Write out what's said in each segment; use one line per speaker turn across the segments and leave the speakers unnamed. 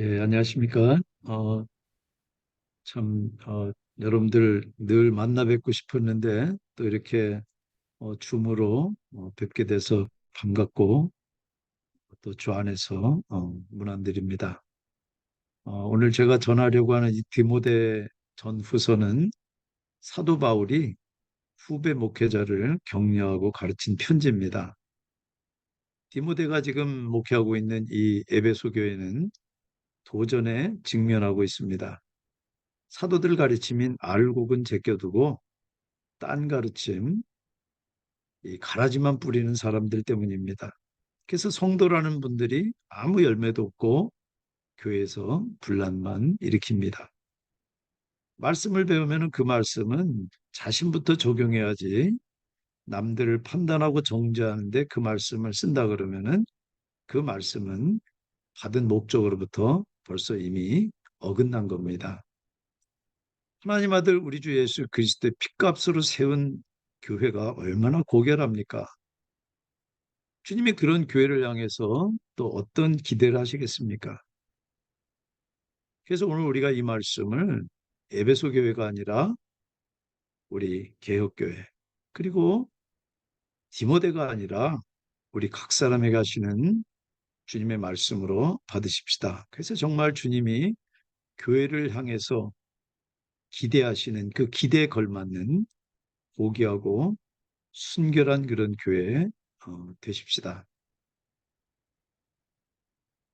예, 안녕하십니까? 참, 여러분들 늘 만나 뵙고 싶었는데 또 이렇게 줌으로 뵙게 돼서 반갑고 또 주 안에서 문안드립니다. 오늘 제가 전하려고 하는 이 디모데 전후서는 사도 바울이 후배 목회자를 격려하고 가르친 편지입니다. 디모데가 지금 목회하고 있는 이 에베소 교회는 도전에 직면하고 있습니다. 사도들 가르침인 알곡은 제껴두고 딴 가르침, 이 가라지만 뿌리는 사람들 때문입니다. 그래서 성도라는 분들이 아무 열매도 없고 교회에서 분란만 일으킵니다. 말씀을 배우면 그 말씀은 자신부터 적용해야지, 남들을 판단하고 정죄하는데 그 말씀을 쓴다 그러면은 그 말씀은 받은 목적으로부터 벌써 이미 어긋난 겁니다. 하나님 아들 우리 주 예수 그리스도의 핏값으로 세운 교회가 얼마나 고결합니까? 주님이 그런 교회를 향해서 또 어떤 기대를 하시겠습니까? 그래서 오늘 우리가 이 말씀을 에베소 교회가 아니라 우리 개혁교회, 그리고 디모데가 아니라 우리 각 사람에게 하시는 주님의 말씀으로 받으십시다. 그래서 정말 주님이 교회를 향해서 기대하시는 그 기대에 걸맞는 고귀하고 순결한 그런 교회 되십시다.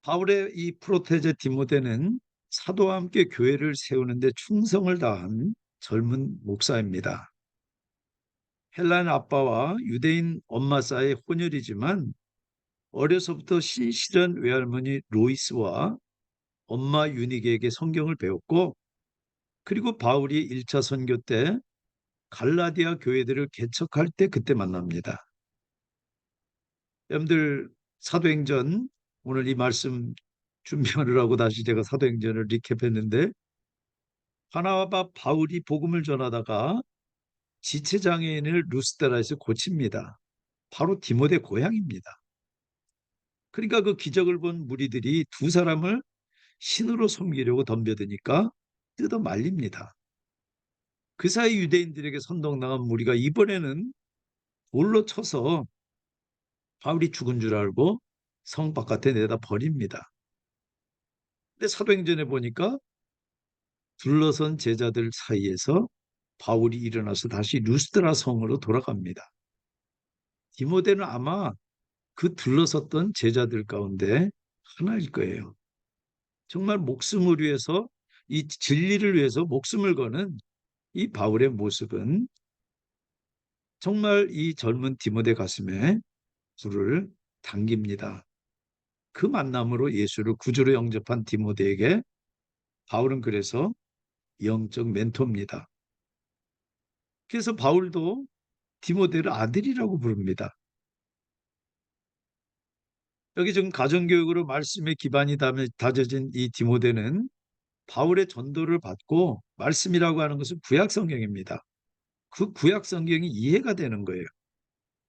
바울의 이 프로테제 디모데는 사도와 함께 교회를 세우는데 충성을 다한 젊은 목사입니다. 헬라인 아빠와 유대인 엄마 사이의 혼혈이지만 어려서부터 신실한 외할머니 로이스와 엄마 유니게에게 성경을 배웠고, 그리고 바울이 1차 선교 때 갈라디아 교회들을 개척할 때 그때 만납니다. 여러분들, 사도행전, 오늘 이 말씀 준비하느라고 다시 제가 사도행전을 리캡했는데, 바나바 바울이 복음을 전하다가 지체장애인을 루스드라에서 고칩니다. 바로 디모데 고향입니다. 그러니까 그 기적을 본 무리들이 두 사람을 신으로 섬기려고 덤벼드니까 뜯어 말립니다. 그 사이 유대인들에게 선동당한 무리가 이번에는 돌로 쳐서 바울이 죽은 줄 알고 성 바깥에 내다 버립니다. 근데 사도행전에 보니까 둘러선 제자들 사이에서 바울이 일어나서 다시 루스드라 성으로 돌아갑니다. 디모데는 아마 그 둘러섰던 제자들 가운데 하나일 거예요. 정말 목숨을 위해서, 이 진리를 위해서 목숨을 거는 이 바울의 모습은 정말 이 젊은 디모데 가슴에 불을 당깁니다. 그 만남으로 예수를 구주로 영접한 디모데에게 바울은 그래서 영적 멘토입니다. 그래서 바울도 디모데를 아들이라고 부릅니다. 여기 지금 가정교육으로 말씀의 기반이 다져진 이 디모데는 바울의 전도를 받고, 말씀이라고 하는 것은 구약 성경입니다. 그 구약 성경이 이해가 되는 거예요.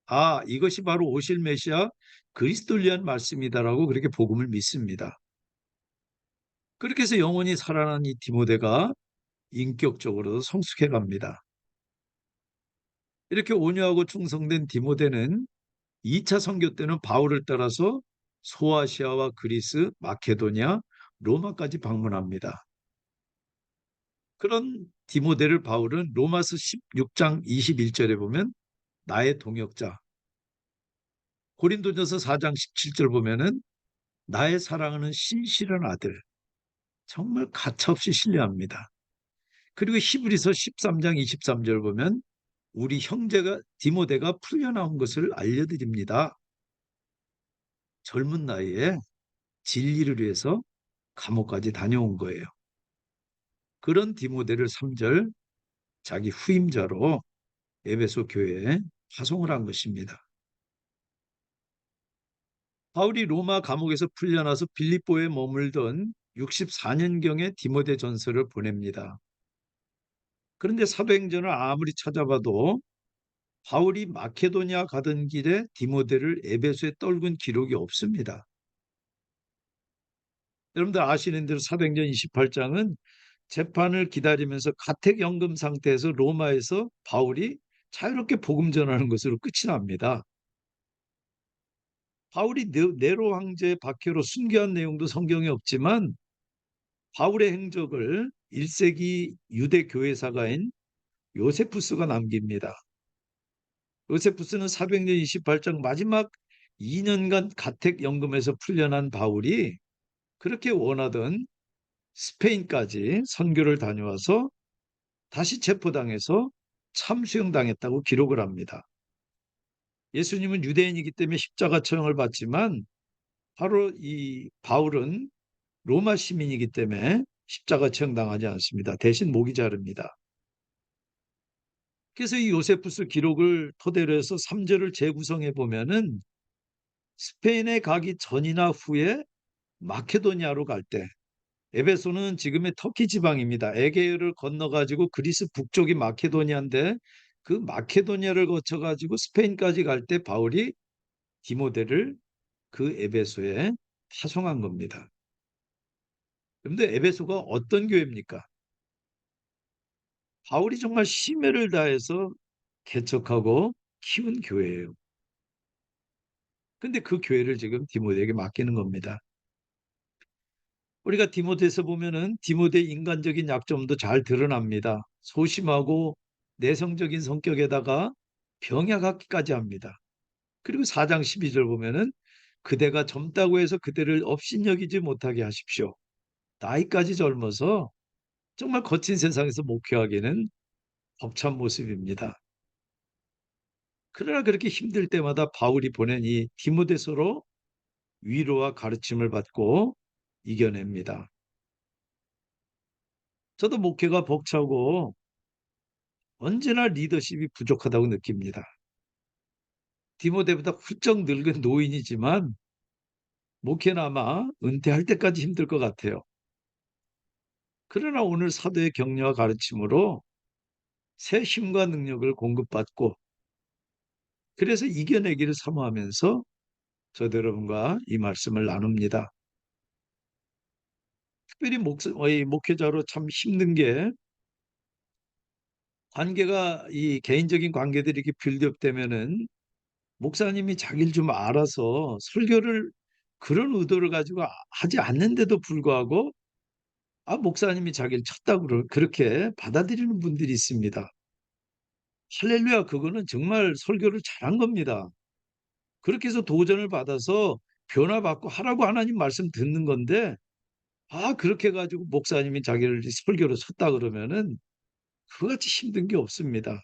아, 이것이 바로 오실 메시아 그리스도를 위한 말씀이다라고 그렇게 복음을 믿습니다. 그렇게 해서 영혼이 살아난 이 디모데가 인격적으로도 성숙해 갑니다. 이렇게 온유하고 충성된 디모데는 2차 선교 때는 바울을 따라서 소아시아와 그리스, 마케도니아, 로마까지 방문합니다. 그런 디모데를 바울은 로마서 16장 21절에 보면 나의 동역자, 고린도전서 4장 17절 보면은 나의 사랑하는 신실한 아들, 정말 가차없이 신뢰합니다. 그리고 히브리서 13장 23절 보면 우리 형제가 디모데가 풀려나온 것을 알려드립니다. 젊은 나이에 진리를 위해서 감옥까지 다녀온 거예요. 그런 디모데를 3절 자기 후임자로 에베소 교회에 파송을 한 것입니다. 바울이 로마 감옥에서 풀려나서 빌립보에 머물던 64년경에 디모데 전서를 보냅니다. 그런데 사도행전을 아무리 찾아봐도 바울이 마케도니아 가던 길에 디모데를 에베소에 떨군 기록이 없습니다. 여러분들 아시는 대로 사도행전 28장은 재판을 기다리면서 가택연금 상태에서 로마에서 바울이 자유롭게 복음 전하는 것으로 끝이 납니다. 바울이 네로 황제의 박해로 순교한 내용도 성경에 없지만 바울의 행적을 1세기 유대 교회사가인 요세푸스가 남깁니다. 요세푸스는 사도행전 28장 마지막 2년간 가택연금에서 풀려난 바울이 그렇게 원하던 스페인까지 선교를 다녀와서 다시 체포당해서 참수형당했다고 기록을 합니다. 예수님은 유대인이기 때문에 십자가 처형을 받지만 바로 이 바울은 로마 시민이기 때문에 십자가 처형당하지 않습니다. 대신 목이 자릅니다. 그래서 이 요세푸스 기록을 토대로 해서 3절을 재구성해 보면은 스페인에 가기 전이나 후에 마케도니아로 갈 때, 에베소는 지금의 터키 지방입니다. 에게해를 건너가지고 그리스 북쪽이 마케도니아인데 그 마케도니아를 거쳐가지고 스페인까지 갈 때 바울이 디모데를 그 에베소에 파송한 겁니다. 그런데 에베소가 어떤 교회입니까? 바울이 정말 심혈을 다해서 개척하고 키운 교회예요. 근데 그 교회를 지금 디모데에게 맡기는 겁니다. 우리가 디모데에서 보면은 디모데의 인간적인 약점도 잘 드러납니다. 소심하고 내성적인 성격에다가 병약하기까지 합니다. 그리고 4장 12절 보면은 그대가 젊다고 해서 그대를 업신여기지 못하게 하십시오. 나이까지 젊어서 정말 거친 세상에서 목회하기는 벅찬 모습입니다. 그러나 그렇게 힘들 때마다 바울이 보낸 이 디모데서로 위로와 가르침을 받고 이겨냅니다. 저도 목회가 벅차고 언제나 리더십이 부족하다고 느낍니다. 디모데보다 훌쩍 늙은 노인이지만 목회는 아마 은퇴할 때까지 힘들 것 같아요. 그러나 오늘 사도의 격려와 가르침으로 새 힘과 능력을 공급받고 그래서 이겨내기를 사모하면서 저도 여러분과 이 말씀을 나눕니다. 특별히 목회자로 참 힘든 게 관계가 이 개인적인 관계들이 이렇게 빌드업되면은 목사님이 자기를 좀 알아서 설교를 그런 의도를 가지고 하지 않는데도 불구하고 목사님이 자기를 쳤다고 그렇게 받아들이는 분들이 있습니다. 할렐루야, 그거는 정말 설교를 잘한 겁니다. 그렇게 해서 도전을 받아서 변화받고 하라고 하나님 말씀 듣는 건데 그렇게 해 가지고 목사님이 자기를 설교로 쳤다 그러면은 그거같이 힘든 게 없습니다.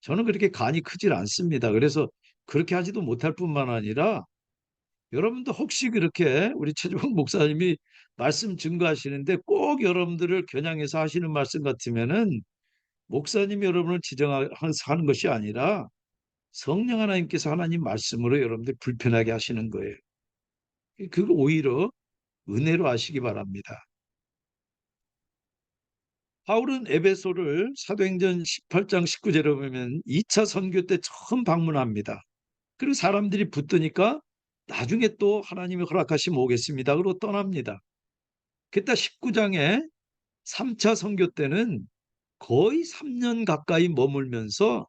저는 그렇게 간이 크질 않습니다. 그래서 그렇게 하지도 못할 뿐만 아니라 여러분도 혹시 그렇게 우리 최종욱 목사님이 말씀 증거하시는데 꼭 여러분들을 겨냥해서 하시는 말씀 같으면은 목사님이 여러분을 지정해서 하는 것이 아니라 성령 하나님께서 하나님 말씀으로 여러분들 불편하게 하시는 거예요. 그걸 오히려 은혜로 하시기 바랍니다. 바울은 에베소를 사도행전 18장 19절에 보면 2차 선교 때 처음 방문합니다. 그리고 사람들이 붙드니까 나중에 또 하나님이 허락하시면 오겠습니다. 그러고 떠납니다. 그때 19장에 3차 선교 때는 거의 3년 가까이 머물면서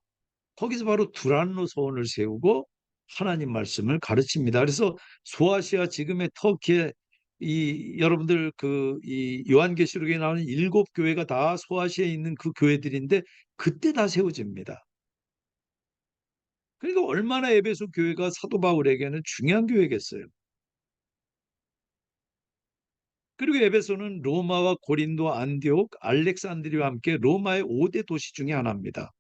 거기서 바로 두란노 서원을 세우고 하나님 말씀을 가르칩니다. 그래서 소아시아 지금의 터키에 이 여러분들 그 이 요한계시록에 나오는 7교회가 다 소아시아에 있는 그 교회들인데 그때 다 세워집니다. 그러니까 얼마나 에베소 교회가 사도 바울에게는 중요한 교회겠어요. 그리고 에베소는 로마와 고린도, 안디옥, 알렉산드리아와 함께 로마의 5대 도시 중에 하나입니다.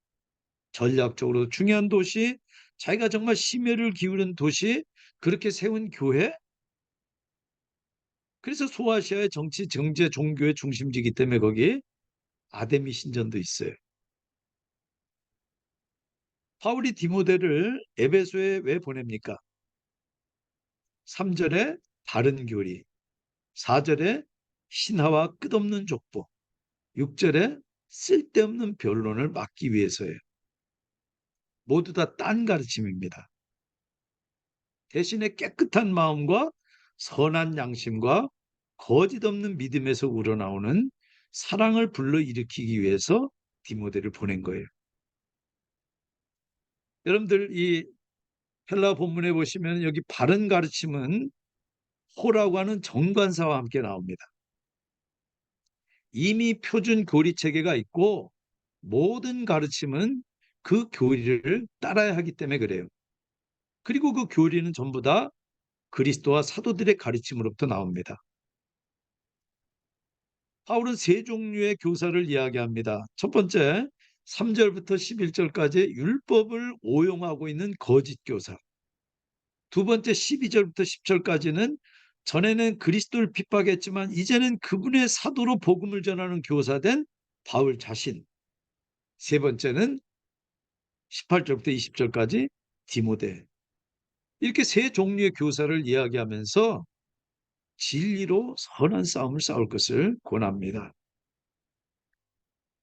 전략적으로 중요한 도시, 자기가 정말 심혈을 기울인 도시, 그렇게 세운 교회. 그래서 소아시아의 정치, 경제, 종교의 중심지이기 때문에 거기 아데미 신전도 있어요. 바울이 디모데를 에베소에 왜 보냅니까? 3절에 바른 교리, 4절에 신하와 끝없는 족보, 6절에 쓸데없는 변론을 막기 위해서예요. 모두 다 딴 가르침입니다. 대신에 깨끗한 마음과 선한 양심과 거짓 없는 믿음에서 우러나오는 사랑을 불러일으키기 위해서 디모데를 보낸 거예요. 여러분들 이 헬라 본문에 보시면 여기 바른 가르침은 호라고 하는 정관사와 함께 나옵니다. 이미 표준 교리 체계가 있고 모든 가르침은 그 교리를 따라야 하기 때문에 그래요. 그리고 그 교리는 전부 다 그리스도와 사도들의 가르침으로부터 나옵니다. 바울은 세 종류의 교사를 이야기합니다. 첫 번째, 3절부터 11절까지 율법을 오용하고 있는 거짓 교사. 두 번째, 12절부터 10절까지는 전에는 그리스도를 핍박했지만 이제는 그분의 사도로 복음을 전하는 교사된 바울 자신. 세 번째는 18절부터 20절까지 디모데. 이렇게 세 종류의 교사를 이야기하면서 진리로 선한 싸움을 싸울 것을 권합니다.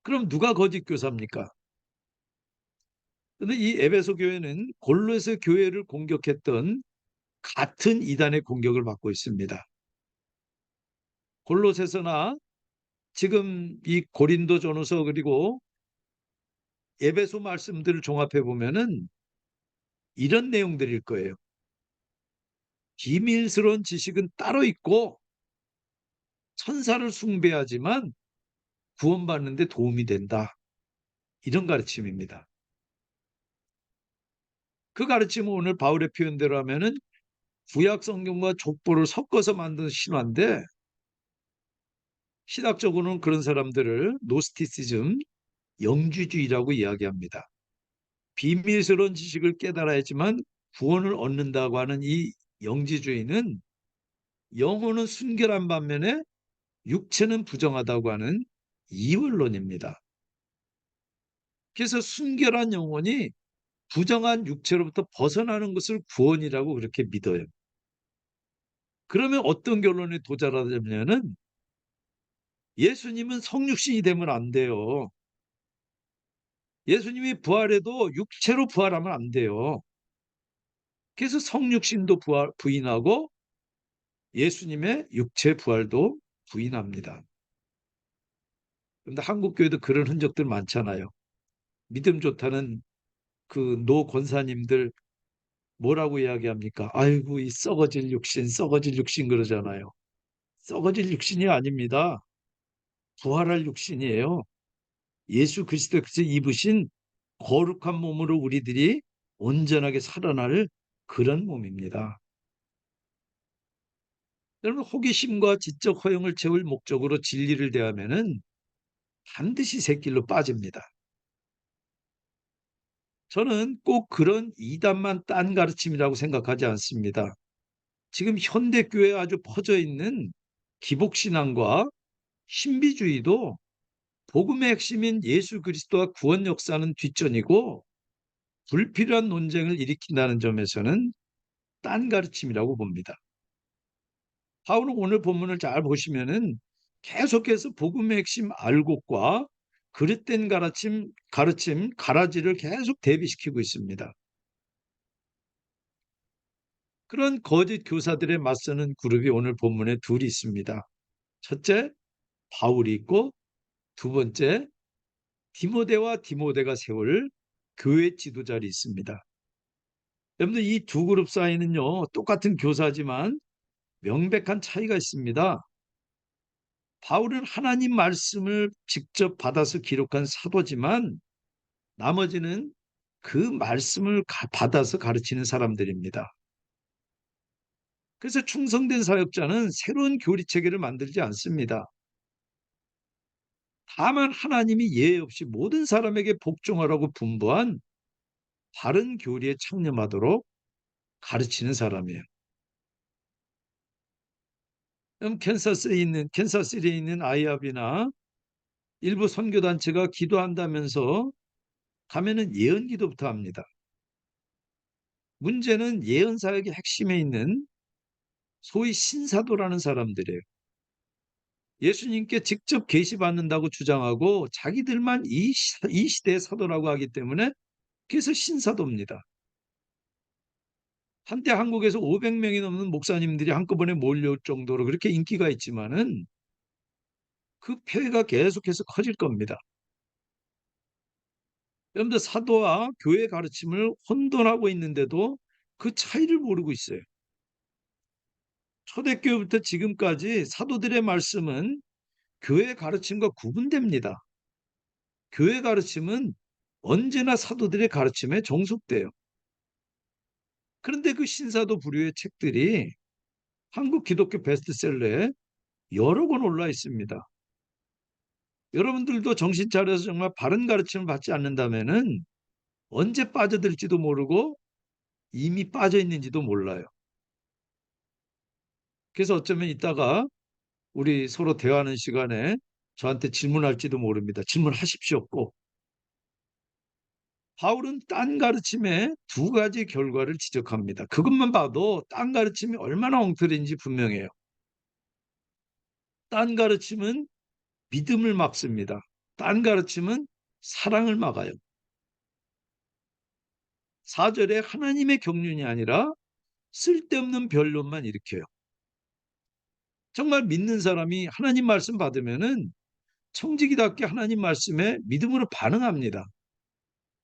그럼 누가 거짓 교사입니까? 근데 이 에베소 교회는 골로새 교회를 공격했던 같은 이단의 공격을 받고 있습니다. 골로새서나 지금 이 고린도전후서 그리고 에베소 말씀들을 종합해 보면은 이런 내용들일 거예요. 비밀스러운 지식은 따로 있고 천사를 숭배하지만 구원받는 데 도움이 된다. 이런 가르침입니다. 그 가르침은 오늘 바울의 표현대로 하면은 구약 성경과 족보를 섞어서 만든 신화인데 신학적으로는 그런 사람들을 노스티시즘, 영주주의라고 이야기합니다. 비밀스러운 지식을 깨달아야지만 구원을 얻는다고 하는 이 영지주의는 영혼은 순결한 반면에 육체는 부정하다고 하는 이원론입니다. 그래서 순결한 영혼이 부정한 육체로부터 벗어나는 것을 구원이라고 그렇게 믿어요. 그러면 어떤 결론에 도달하냐면은 예수님은 성육신이 되면 안 돼요. 예수님이 부활해도 육체로 부활하면 안 돼요. 그래서 성육신도 부인하고 예수님의 육체 부활도 부인합니다. 그런데 한국 교회도 그런 흔적들 많잖아요. 믿음 좋다는 그 노 권사님들 뭐라고 이야기합니까? 아이고 이 썩어질 육신 그러잖아요. 썩어질 육신이 아닙니다. 부활할 육신이에요. 예수 그리스도께서 입으신 거룩한 몸으로 우리들이 온전하게 살아날 그런 몸입니다. 여러분 호기심과 지적 허영을 채울 목적으로 진리를 대하면은 반드시 새길로 빠집니다. 저는 꼭 그런 이단만 딴 가르침이라고 생각하지 않습니다. 지금 현대교회에 아주 퍼져 있는 기복신앙과 신비주의도 복음의 핵심인 예수 그리스도와 구원 역사는 뒷전이고 불필요한 논쟁을 일으킨다는 점에서는 딴 가르침이라고 봅니다. 바울은 오늘 본문을 잘 보시면은 계속해서 복음의 핵심 알곡과 그릇된 가르침, 가라지를 계속 대비시키고 있습니다. 그런 거짓 교사들에 맞서는 그룹이 오늘 본문에 둘이 있습니다. 첫째, 바울이 있고 두 번째, 디모데와 디모데가 세울 교회 지도자들이 있습니다. 여러분들 이 두 그룹 사이는요, 똑같은 교사지만 명백한 차이가 있습니다. 바울은 하나님 말씀을 직접 받아서 기록한 사도지만 나머지는 그 말씀을 받아서 가르치는 사람들입니다. 그래서 충성된 사역자는 새로운 교리 체계를 만들지 않습니다. 다만 하나님이 예외 없이 모든 사람에게 복종하라고 분부한 바른 교리에 창념하도록 가르치는 사람이에요. 그럼 캔사스시티에 있는 아이합이나 일부 선교단체가 기도한다면서 가면은 예언 기도부터 합니다. 문제는 예언 사역의 핵심에 있는 소위 신사도라는 사람들이에요. 예수님께 직접 계시받는다고 주장하고 자기들만 이 시대의 사도라고 하기 때문에 그래서 신사도입니다. 한때 한국에서 500명이 넘는 목사님들이 한꺼번에 몰려올 정도로 그렇게 인기가 있지만은 그 폐해가 계속해서 커질 겁니다. 여러분들 사도와 교회 가르침을 혼돈하고 있는데도 그 차이를 모르고 있어요. 초대교회부터 지금까지 사도들의 말씀은 교회 가르침과 구분됩니다. 교회 가르침은 언제나 사도들의 가르침에 종속돼요. 그런데 그 신사도 부류의 책들이 한국 기독교 베스트셀러에 여러 권 올라 있습니다. 여러분들도 정신 차려서 정말 바른 가르침을 받지 않는다면은 언제 빠져들지도 모르고 이미 빠져 있는지도 몰라요. 그래서 어쩌면 이따가 우리 서로 대화하는 시간에 저한테 질문할지도 모릅니다. 질문하십시오, 꼭. 바울은 딴 가르침의 두 가지 결과를 지적합니다. 그것만 봐도 딴 가르침이 얼마나 엉터리인지 분명해요. 딴 가르침은 믿음을 막습니다. 딴 가르침은 사랑을 막아요. 4절에 하나님의 경륜이 아니라 쓸데없는 변론만 일으켜요. 정말 믿는 사람이 하나님 말씀 받으면은 청지기답게 하나님 말씀에 믿음으로 반응합니다.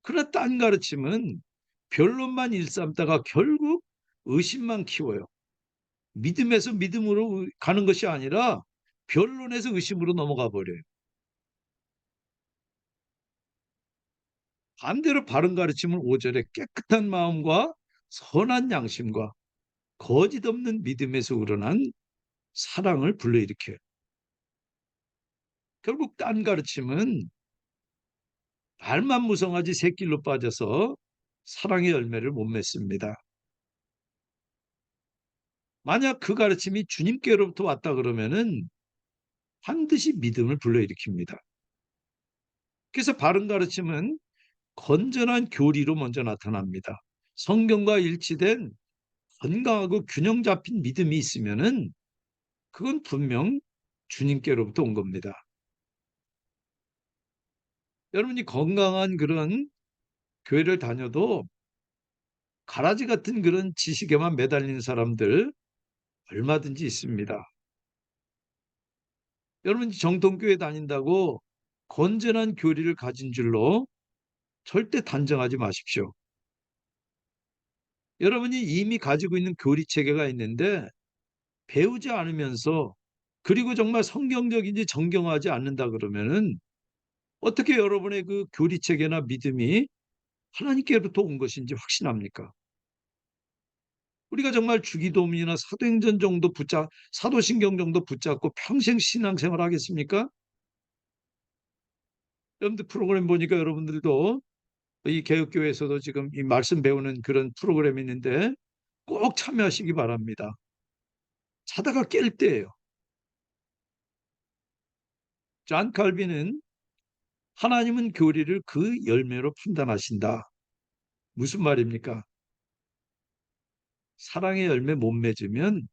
그러나 딴 가르침은 변론만 일삼다가 결국 의심만 키워요. 믿음에서 믿음으로 가는 것이 아니라 변론에서 의심으로 넘어가 버려요. 반대로 바른 가르침은 5절에 깨끗한 마음과 선한 양심과 거짓 없는 믿음에서 우러난 사랑을 불러일으켜요. 결국 딴 가르침은 말만 무성하지 새길로 빠져서 사랑의 열매를 못 맺습니다. 만약 그 가르침이 주님께로부터 왔다 그러면은 반드시 믿음을 불러일으킵니다. 그래서 바른 가르침은 건전한 교리로 먼저 나타납니다. 성경과 일치된 건강하고 균형 잡힌 믿음이 있으면은 그건 분명 주님께로부터 온 겁니다. 여러분이 건강한 그런 교회를 다녀도 가라지 같은 그런 지식에만 매달리는 사람들 얼마든지 있습니다. 여러분이 정통교회 다닌다고 건전한 교리를 가진 줄로 절대 단정하지 마십시오. 여러분이 이미 가지고 있는 교리 체계가 있는데 배우지 않으면서 그리고 정말 성경적인지 정경하지 않는다 그러면은 어떻게 여러분의 그 교리 체계나 믿음이 하나님께로부터 온 것인지 확신합니까? 우리가 정말 주기도문이나 사도행전 정도 사도신경 정도 붙잡고 평생 신앙생활 하겠습니까? 여러분들 프로그램 보니까 여러분들도 이 개혁교회에서도 지금 이 말씀 배우는 그런 프로그램이 있는데 꼭 참여하시기 바랍니다. 자다가 깰 때예요. 존 칼빈은 하나님은 교리를 그 열매로 판단하신다. 무슨 말입니까? 사랑의 열매 못 맺으면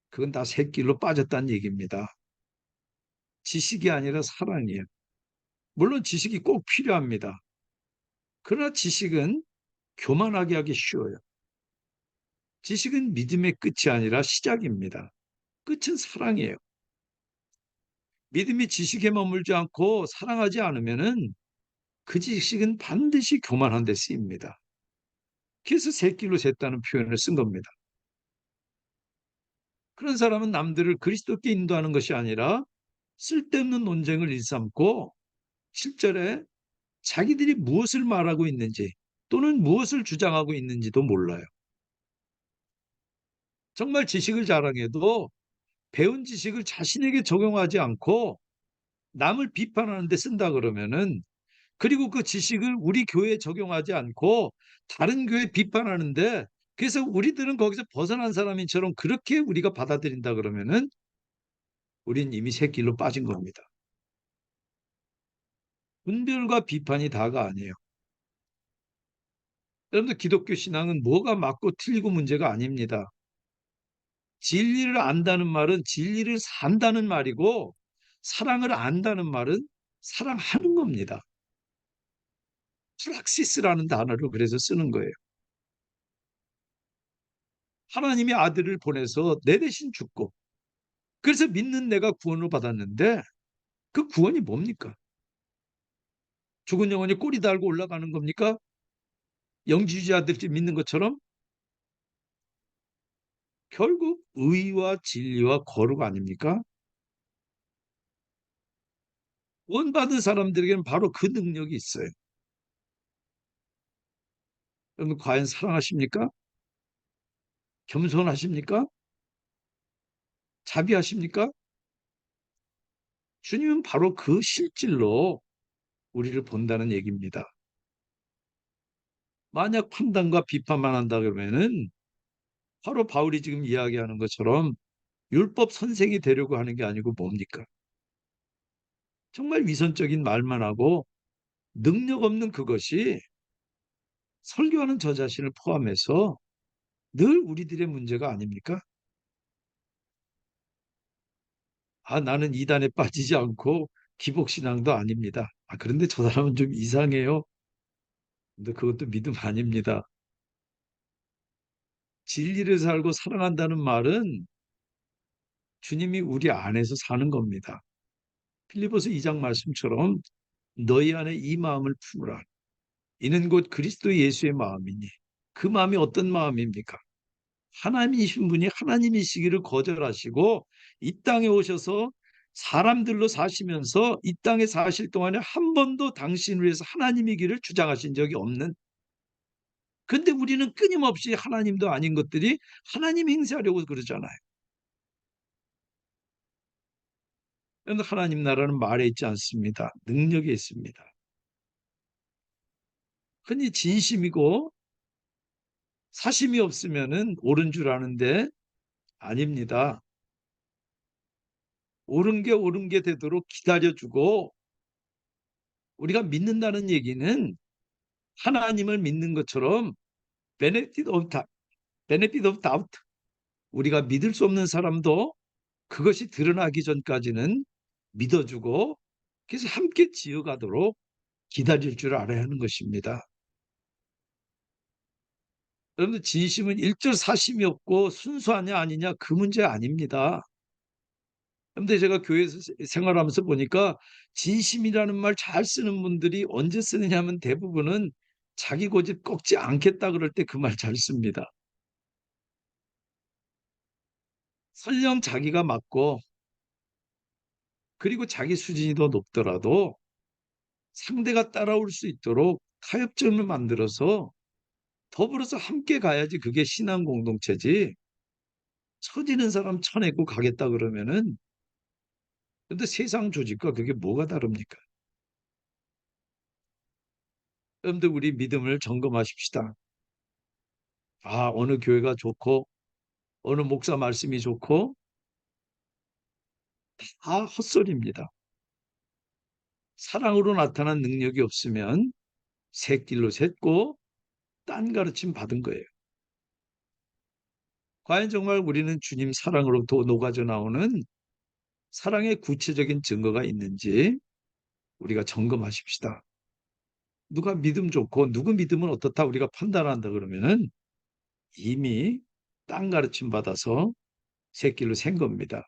그건 다 새길로 빠졌다는 얘기입니다. 지식이 아니라 사랑이에요. 물론 지식이 꼭 필요합니다. 그러나 지식은 교만하게 하기 쉬워요. 지식은 믿음의 끝이 아니라 시작입니다. 끝은 사랑이에요. 믿음이 지식에 머물지 않고 사랑하지 않으면은 그 지식은 반드시 교만한 데 쓰입니다. 그래서 새끼로 샜다는 표현을 쓴 겁니다. 그런 사람은 남들을 그리스도께 인도하는 것이 아니라 쓸데없는 논쟁을 일삼고 실제로 자기들이 무엇을 말하고 있는지 또는 무엇을 주장하고 있는지도 몰라요. 정말 지식을 자랑해도 배운 지식을 자신에게 적용하지 않고 남을 비판하는 데 쓴다 그러면은 그리고 그 지식을 우리 교회에 적용하지 않고 다른 교회 비판하는데 그래서 우리들은 거기서 벗어난 사람인처럼 그렇게 우리가 받아들인다 그러면은 우린 이미 새길로 빠진 겁니다. 분별과 비판이 다가 아니에요. 여러분들 기독교 신앙은 뭐가 맞고 틀리고 문제가 아닙니다. 진리를 안다는 말은 진리를 산다는 말이고 사랑을 안다는 말은 사랑하는 겁니다. 프락시스라는 단어를 그래서 쓰는 거예요. 하나님이 아들을 보내서 내 대신 죽고, 그래서 믿는 내가 구원을 받았는데 그 구원이 뭡니까? 죽은 영혼이 꼬리 달고 올라가는 겁니까? 영지주의자들이 믿는 것처럼? 결국 의와 진리와 거룩 아닙니까? 구원받은 사람들에게는 바로 그 능력이 있어요. 여러분 과연 사랑하십니까? 겸손하십니까? 자비하십니까? 주님은 바로 그 실질로 우리를 본다는 얘기입니다. 만약 판단과 비판만 한다 그러면은 바로 바울이 지금 이야기하는 것처럼 율법 선생이 되려고 하는 게 아니고 뭡니까? 정말 위선적인 말만 하고 능력 없는 그것이 설교하는 저 자신을 포함해서 늘 우리들의 문제가 아닙니까? 아, 나는 이단에 빠지지 않고 기복신앙도 아닙니다. 아, 그런데 저 사람은 좀 이상해요. 근데 그것도 믿음 아닙니다. 진리를 살고 사랑한다는 말은 주님이 우리 안에서 사는 겁니다. 필리포스 2장 말씀처럼 너희 안에 이 마음을 품으라. 이는 곧 그리스도 예수의 마음이니. 그 마음이 어떤 마음입니까? 하나님이신 분이 하나님이시기를 거절하시고 이 땅에 오셔서 사람들로 사시면서 이 땅에 사실 동안에 한 번도 당신을 위해서 하나님이기를 주장하신 적이 없는, 근데 우리는 끊임없이 하나님도 아닌 것들이 하나님 행세하려고 그러잖아요. 그런데 하나님 나라는 말에 있지 않습니다. 능력에 있습니다. 흔히 진심이고 사심이 없으면은 옳은 줄 아는데 아닙니다. 옳은 게 되도록 기다려주고, 우리가 믿는다는 얘기는 하나님을 믿는 것처럼 benefit of doubt, benefit of doubt. 우리가 믿을 수 없는 사람도 그것이 드러나기 전까지는 믿어주고, 그래서 함께 지어가도록 기다릴 줄 알아야 하는 것입니다. 여러분 진심은 일절 사심이 없고 순수하냐 아니냐 그 문제 아닙니다. 근데 제가 교회에서 생활하면서 보니까 진심이라는 말 잘 쓰는 분들이 언제 쓰느냐 하면 대부분은 자기 고집 꺾지 않겠다 그럴 때 그 말 잘 씁니다. 설령 자기가 맞고 그리고 자기 수준이 더 높더라도 상대가 따라올 수 있도록 타협점을 만들어서 더불어서 함께 가야지 그게 신앙 공동체지. 처지는 사람 쳐내고 가겠다 그러면은, 근데 세상 조직과 그게 뭐가 다릅니까? 여러분들 우리 믿음을 점검하십시다. 아, 어느 교회가 좋고 어느 목사 말씀이 좋고 다 헛소리입니다. 사랑으로 나타난 능력이 없으면 새길로 샜고 딴 가르침 받은 거예요. 과연 정말 우리는 주님 사랑으로부터 녹아져 나오는 사랑의 구체적인 증거가 있는지 우리가 점검하십시다. 누가 믿음 좋고 누구 믿음은 어떻다 우리가 판단한다 그러면은 이미 딴 가르침 받아서 새길로 샌 겁니다.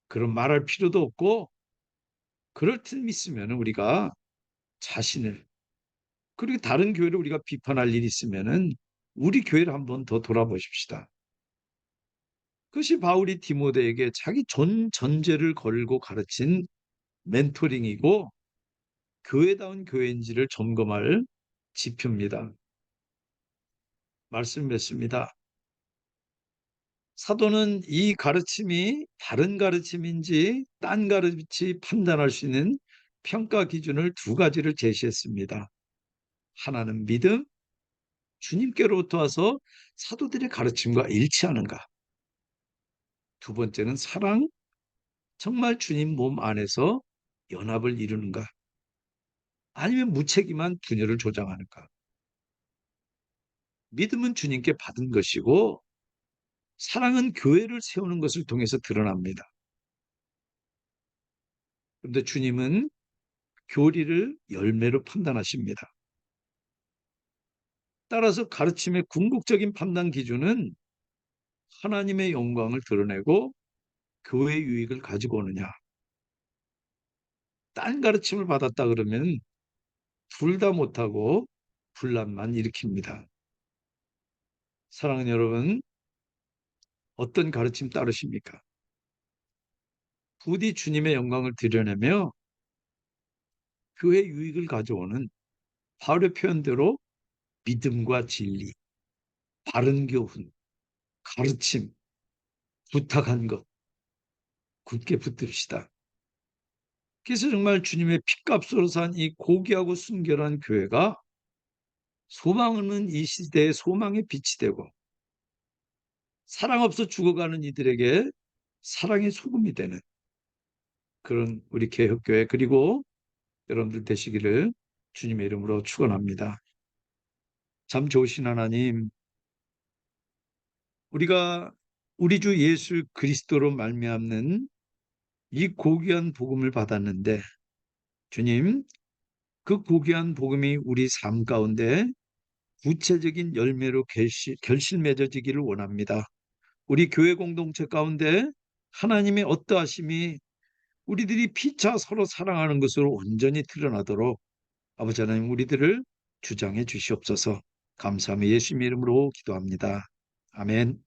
그런 말할 필요도 없고, 그럴 틈 있으면 우리가 자신을, 그리고 다른 교회를 우리가 비판할 일이 있으면은 우리 교회를 한번 더 돌아보십시다. 그것이 바울이 디모데에게 자기 전제를 걸고 가르친 멘토링이고 교회다운 교회인지를 점검할 지표입니다. 말씀 맺습니다. 사도는 이 가르침이 바른 가르침인지 딴 가르침인지 판단할 수 있는 평가 기준을 두 가지를 제시했습니다. 하나는 믿음, 주님께로부터 와서 사도들의 가르침과 일치하는가. 두 번째는 사랑, 정말 주님 몸 안에서 연합을 이루는가. 아니면 무책임한 분열을 조장하는가. 믿음은 주님께 받은 것이고 사랑은 교회를 세우는 것을 통해서 드러납니다. 그런데 주님은 교리를 열매로 판단하십니다. 따라서 가르침의 궁극적인 판단 기준은 하나님의 영광을 드러내고 교회 유익을 가지고 오느냐. 딴 가르침을 받았다 그러면 둘 다 못하고 분란만 일으킵니다. 사랑하는 여러분, 어떤 가르침 따르십니까? 부디 주님의 영광을 드러내며 교회 유익을 가져오는 바울의 표현대로 믿음과 진리, 바른 교훈, 가르침, 부탁한 것 굳게 붙듭시다. 그래서 정말 주님의 피값으로 산 이 고귀하고 순결한 교회가 소망 없는 이 시대의 소망의 빛이 되고 사랑 없어 죽어가는 이들에게 사랑의 소금이 되는 그런 우리 개혁교회 그리고 여러분들 되시기를 주님의 이름으로 축원합니다. 참 좋으신 하나님, 우리가 우리 주 예수 그리스도로 말미암는 이 고귀한 복음을 받았는데 주님, 그 고귀한 복음이 우리 삶 가운데 구체적인 열매로 결실 맺어지기를 원합니다. 우리 교회 공동체 가운데 하나님의 어떠하심이 우리들이 피차 서로 사랑하는 것으로 온전히 드러나도록 아버지 하나님 우리들을 주장해 주시옵소서. 감사하며 예수님의 이름으로 기도합니다. 아멘.